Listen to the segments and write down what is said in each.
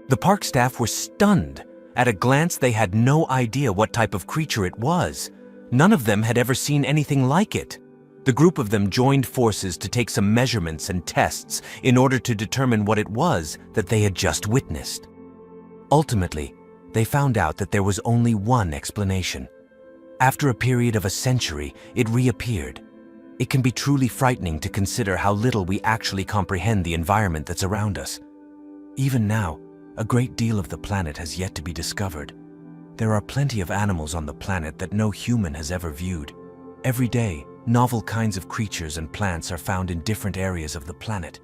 The park staff were stunned. At a glance, they had no idea what type of creature it was. None of them had ever seen anything like it. The group of them joined forces to take some measurements and tests in order to determine what it was that they had just witnessed. Ultimately, they found out that there was only one explanation. After a period of a century, it reappeared. It can be truly frightening to consider how little we actually comprehend the environment that's around us. Even now, a great deal of the planet has yet to be discovered. There are plenty of animals on the planet that no human has ever viewed. Every day, novel kinds of creatures and plants are found in different areas of the planet.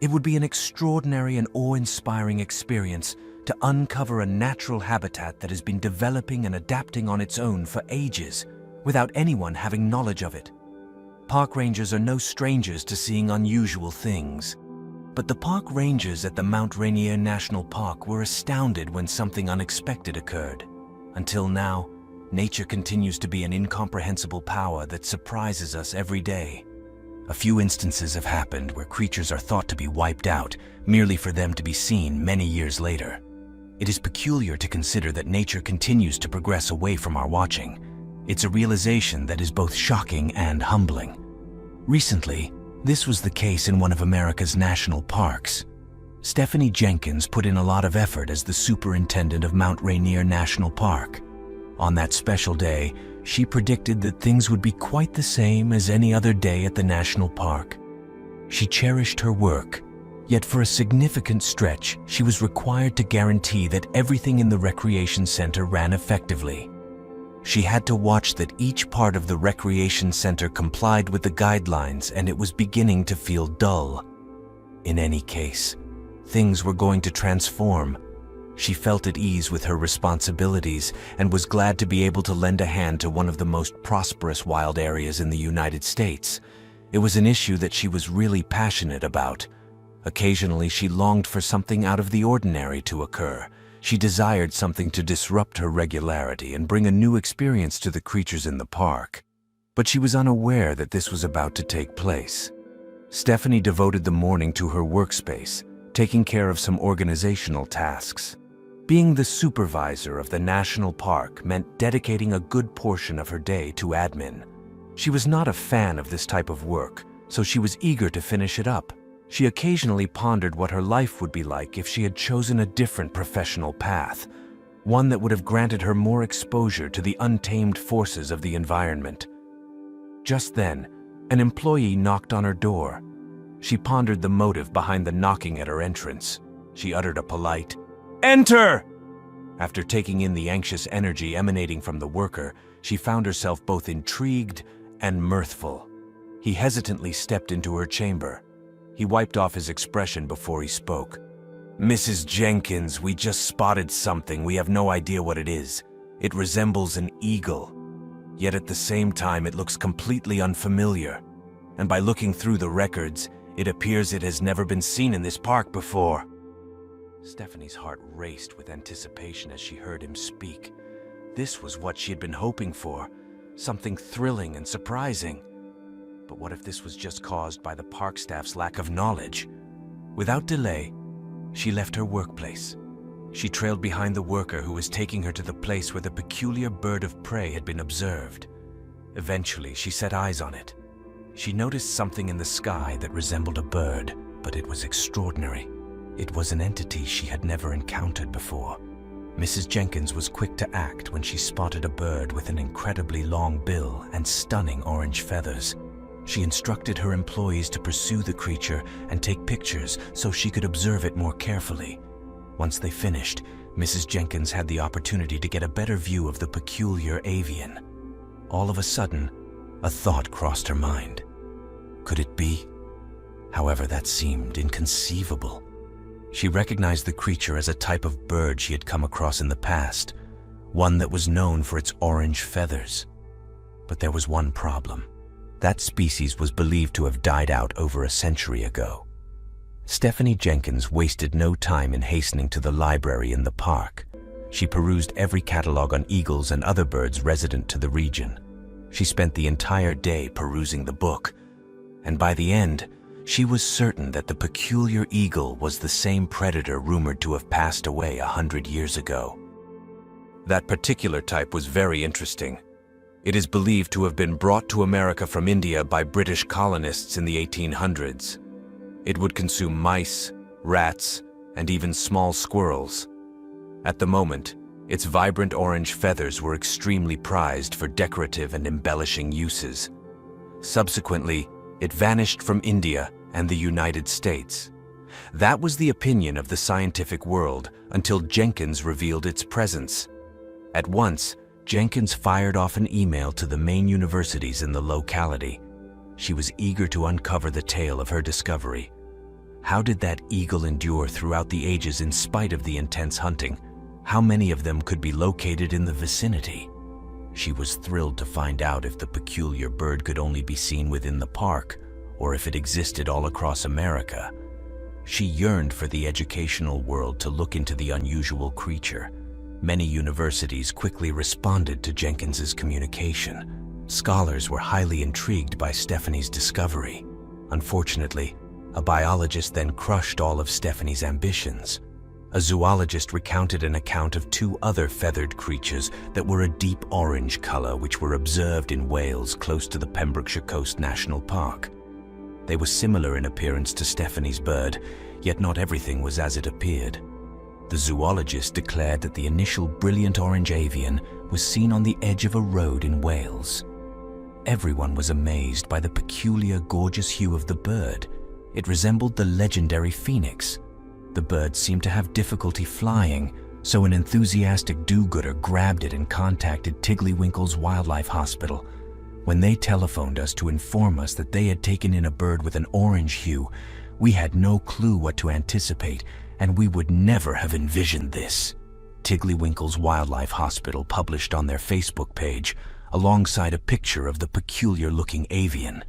It would be an extraordinary and awe-inspiring experience to uncover a natural habitat that has been developing and adapting on its own for ages, without anyone having knowledge of it. Park rangers are no strangers to seeing unusual things. But the park rangers at the Mount Rainier National Park were astounded when something unexpected occurred. Until now, nature continues to be an incomprehensible power that surprises us every day. A few instances have happened where creatures are thought to be wiped out, merely for them to be seen many years later. It is peculiar to consider that nature continues to progress away from our watching. It's a realization that is both shocking and humbling. Recently, this was the case in one of America's national parks. Stephanie Jenkins put in a lot of effort as the superintendent of Mount Rainier National Park. On that special day, she predicted that things would be quite the same as any other day at the national park. She cherished her work, yet for a significant stretch, she was required to guarantee that everything in the recreation center ran effectively. She had to watch that each part of the recreation center complied with the guidelines, and it was beginning to feel dull. In any case, things were going to transform. She felt at ease with her responsibilities and was glad to be able to lend a hand to one of the most prosperous wild areas in the United States. It was an issue that she was really passionate about. Occasionally, she longed for something out of the ordinary to occur. She desired something to disrupt her regularity and bring a new experience to the creatures in the park. But she was unaware that this was about to take place. Stephanie devoted the morning to her workspace, taking care of some organizational tasks. Being the supervisor of the national park meant dedicating a good portion of her day to admin. She was not a fan of this type of work, so she was eager to finish it up. She occasionally pondered what her life would be like if she had chosen a different professional path, one that would have granted her more exposure to the untamed forces of the environment. Just then, an employee knocked on her door. She pondered the motive behind the knocking at her entrance. She uttered a polite, "Enter!" After taking in the anxious energy emanating from the worker, she found herself both intrigued and mirthful. He hesitantly stepped into her chamber. He wiped off his expression before he spoke. "Mrs. Jenkins, we just spotted something. We have no idea what it is. It resembles an eagle. Yet at the same time, it looks completely unfamiliar. And by looking through the records, it appears it has never been seen in this park before." Stephanie's heart raced with anticipation as she heard him speak. This was what she had been hoping for, something thrilling and surprising. But what if this was just caused by the park staff's lack of knowledge? Without delay, she left her workplace. She trailed behind the worker who was taking her to the place where the peculiar bird of prey had been observed. Eventually, she set eyes on it. She noticed something in the sky that resembled a bird, but it was extraordinary. It was an entity she had never encountered before. Mrs. Jenkins was quick to act when she spotted a bird with an incredibly long bill and stunning orange feathers. She instructed her employees to pursue the creature and take pictures so she could observe it more carefully. Once they finished, Mrs. Jenkins had the opportunity to get a better view of the peculiar avian. All of a sudden, a thought crossed her mind. Could it be? However, that seemed inconceivable. She recognized the creature as a type of bird she had come across in the past, one that was known for its orange feathers. But there was one problem. That species was believed to have died out over a century ago. Stephanie Jenkins wasted no time in hastening to the library in the park. She perused every catalog on eagles and other birds resident to the region. She spent the entire day perusing the book, and by the end, She was certain that the peculiar eagle was the same predator rumored to have passed away 100 years ago. That particular type was very interesting. It is believed to have been brought to America from India by British colonists in the 1800s. It would consume mice, rats, and even small squirrels. At the moment, its vibrant orange feathers were extremely prized for decorative and embellishing uses. Subsequently, it vanished from India and the United States. That was the opinion of the scientific world until Jenkins revealed its presence. At once, Jenkins fired off an email to the main universities in the locality. She was eager to uncover the tale of her discovery. How did that eagle endure throughout the ages in spite of the intense hunting? How many of them could be located in the vicinity? She was thrilled to find out if the peculiar bird could only be seen within the park, or if it existed all across America. She yearned for the educational world to look into the unusual creature. Many universities quickly responded to Jenkins's communication. Scholars were highly intrigued by Stephanie's discovery. Unfortunately, a biologist then crushed all of Stephanie's ambitions. A zoologist recounted an account of two other feathered creatures that were a deep orange color which were observed in Wales close to the Pembrokeshire Coast National Park. They were similar in appearance to Stephanie's bird, yet not everything was as it appeared. The zoologist declared that the initial brilliant orange avian was seen on the edge of a road in Wales. Everyone was amazed by the peculiar, gorgeous hue of the bird. It resembled the legendary phoenix. The bird seemed to have difficulty flying, so an enthusiastic do-gooder grabbed it and contacted Tiddlywinkle's Wildlife Hospital. When they telephoned us to inform us that they had taken in a bird with an orange hue, we had no clue what to anticipate, and we would never have envisioned this. Tiddlywinkle's Wildlife Hospital published on their Facebook page, alongside a picture of the peculiar-looking avian.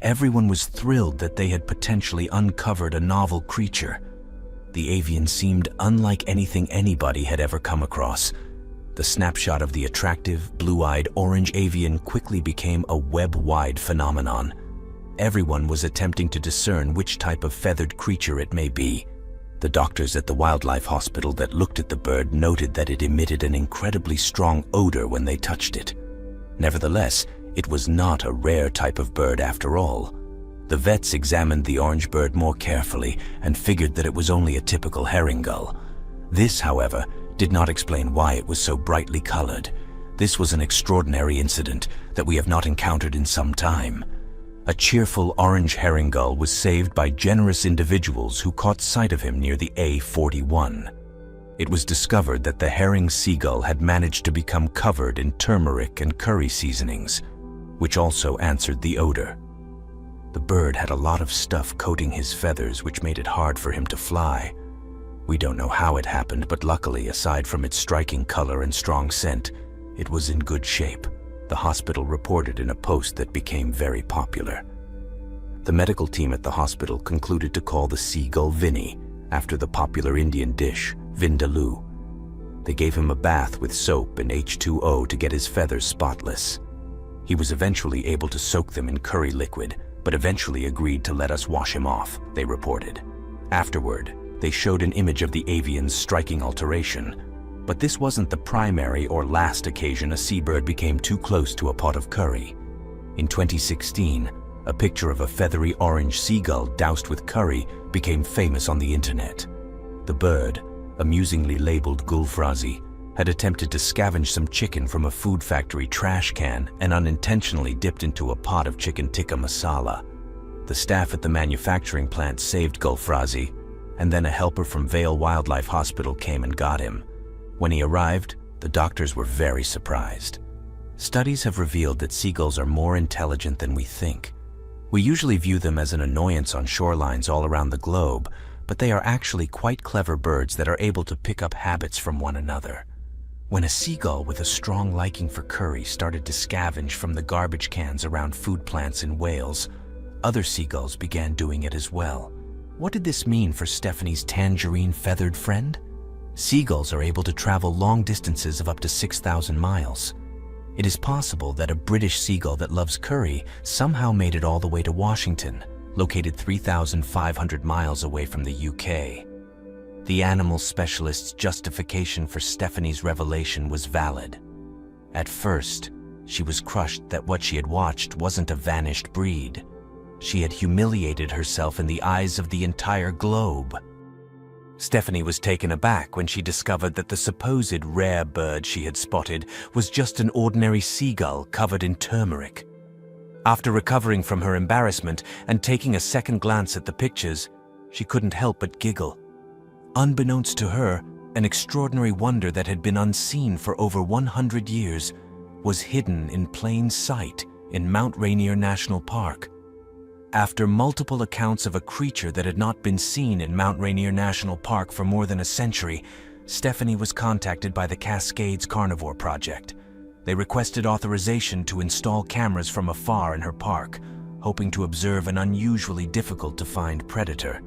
Everyone was thrilled that they had potentially uncovered a novel creature. The avian seemed unlike anything anybody had ever come across. The snapshot of the attractive, blue-eyed orange avian quickly became a web-wide phenomenon. Everyone was attempting to discern which type of feathered creature it may be. The doctors at the wildlife hospital that looked at the bird noted that it emitted an incredibly strong odor when they touched it. Nevertheless, it was not a rare type of bird after all. The vets examined the orange bird more carefully and figured that it was only a typical herring gull. This, however, did not explain why it was so brightly colored. This was an extraordinary incident that we have not encountered in some time. A cheerful orange herring gull was saved by generous individuals who caught sight of him near the A41. It was discovered that the herring seagull had managed to become covered in turmeric and curry seasonings, which also answered the odor. The bird had a lot of stuff coating his feathers, which made it hard for him to fly. We don't know how it happened, but luckily, aside from its striking color and strong scent, it was in good shape, the hospital reported in a post that became very popular. The medical team at the hospital concluded to call the seagull Vinny, after the popular Indian dish, vindaloo. They gave him a bath with soap and H2O to get his feathers spotless. He was eventually able to soak them in curry liquid, but eventually agreed to let us wash him off, they reported. Afterward, they showed an image of the avian's striking alteration, but this wasn't the primary or last occasion a seabird became too close to a pot of curry. In 2016, a picture of a feathery orange seagull doused with curry became famous on the internet. The bird, amusingly labeled Gulfrazi, had attempted to scavenge some chicken from a food factory trash can and unintentionally dipped into a pot of chicken tikka masala. The staff at the manufacturing plant saved Gulfrazi, and then a helper from Vale Wildlife Hospital came and got him. When he arrived, the doctors were very surprised. Studies have revealed that seagulls are more intelligent than we think. We usually view them as an annoyance on shorelines all around the globe, but they are actually quite clever birds that are able to pick up habits from one another. When a seagull with a strong liking for curry started to scavenge from the garbage cans around food plants in Wales, other seagulls began doing it as well. What did this mean for Stephanie's tangerine-feathered friend? Seagulls are able to travel long distances of up to 6,000 miles. It is possible that a British seagull that loves curry somehow made it all the way to Washington, located 3,500 miles away from the UK. The animal specialist's justification for Stephanie's revelation was valid. At first, she was crushed that what she had watched wasn't a vanished breed. She had humiliated herself in the eyes of the entire globe. Stephanie was taken aback when she discovered that the supposed rare bird she had spotted was just an ordinary seagull covered in turmeric. After recovering from her embarrassment and taking a second glance at the pictures, she couldn't help but giggle. Unbeknownst to her, an extraordinary wonder that had been unseen for over 100 years was hidden in plain sight in Mount Rainier National Park. After multiple accounts of a creature that had not been seen in Mount Rainier National Park for more than a century, Stephanie was contacted by the Cascades Carnivore Project. They requested authorization to install cameras from afar in her park, hoping to observe an unusually difficult-to-find predator.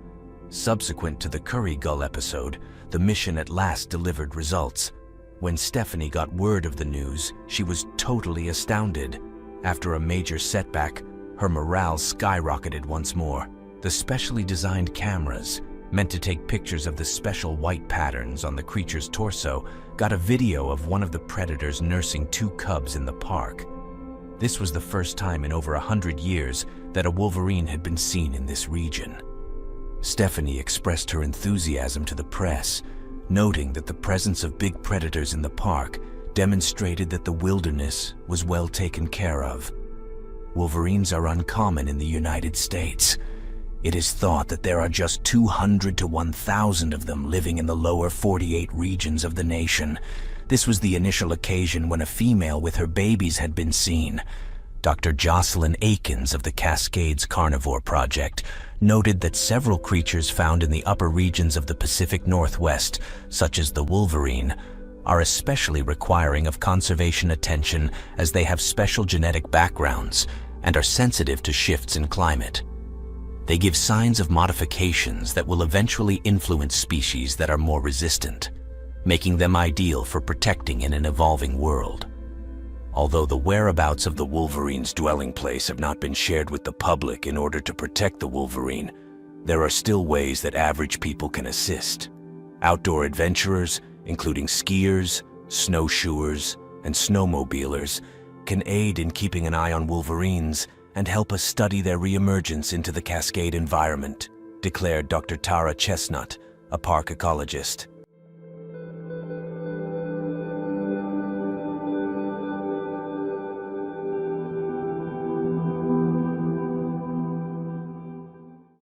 Subsequent to the Curry Gull episode, the mission at last delivered results. When Stephanie got word of the news, she was totally astounded. After a major setback, her morale skyrocketed once more. The specially designed cameras, meant to take pictures of the special white patterns on the creature's torso, got a video of one of the predators nursing 2 cubs in the park. This was the first time in over 100 years that a wolverine had been seen in this region. Stephanie expressed her enthusiasm to the press, noting that the presence of big predators in the park demonstrated that the wilderness was well taken care of. Wolverines are uncommon in the United States. It is thought that there are just 200 to 1,000 of them living in the lower 48 regions of the nation. This was the initial occasion when a female with her babies had been seen. Dr. Jocelyn Akins of the Cascades Carnivore Project noted that several creatures found in the upper regions of the Pacific Northwest, such as the wolverine, are especially requiring of conservation attention as they have special genetic backgrounds and are sensitive to shifts in climate. They give signs of modifications that will eventually influence species that are more resistant, making them ideal for protecting in an evolving world. Although the whereabouts of the wolverine's dwelling place have not been shared with the public in order to protect the wolverine, there are still ways that average people can assist. Outdoor adventurers, including skiers, snowshoers, and snowmobilers, can aid in keeping an eye on wolverines and help us study their reemergence into the Cascade environment, declared Dr. Tara Chestnut, a park ecologist.